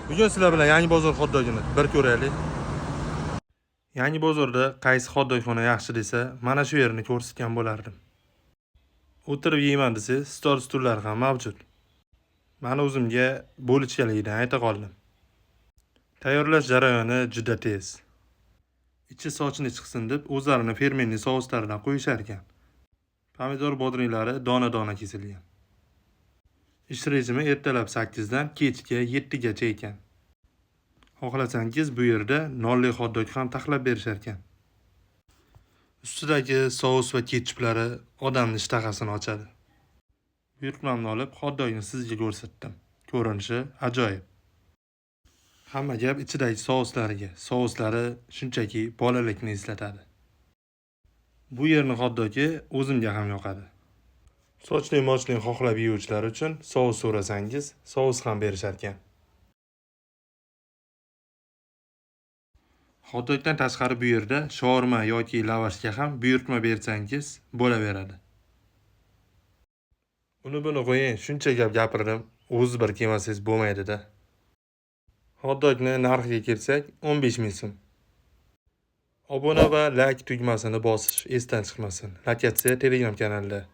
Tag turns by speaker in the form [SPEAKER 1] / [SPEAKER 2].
[SPEAKER 1] Bugun sizlar bilan Yangi bozor hot-dogini bir ko'raylik. Yangi bozorda qaysi hot-dogxona yaxshi desa, mana shu yerni ko'rsatgan bo'lardim. O'tirib yeyman desangiz, stol-stullar ham mavjud. Mana o'zimga bo'lichkaligidan ayta qoldim. Tayyorlash jarayoni juda tez. Ichi sochini chiqsin deb o'zlarini fermentli souslaridan qo'yishar ekan. Pomidor bodringlari dona-dona kesilgan. Ish rejimi ertalab 8 dan kechga 7 gacha ekan. Xohlasangiz bu yerda nonli hot-dog ham taxlab berishar ekan. Ustidagi sous va ketchuplari odamning ishtahasini ochadi. Buyurtmamni olib hot-dogni sizga ko'rsatdim. Ko'rinishi ajoyib. Hamma gap ichidagi souslariga. Souslari shunchaki bolalikni eslatadi. Bu yerning hot-dogi o'zimga ham yoqadi. Sochli-mochli xohlab yeyuvchilar uchun sous so'rasangiz, sous ham berishar ekan. Hot-dogdan tashqari bu yerda shawarma yoki lavashga ham buyurtma bersangiz bo'laveradi. Uni buni qo'ying, shuncha gap gapirdim, o'z bir kelmasangiz bo'lmaydi-da. Hot-dogni narxiga kelsak, 15 ming so'm. Obuna va like tugmasini bosish esdan chiqmasin. Lokatsiya Telegram kanalida.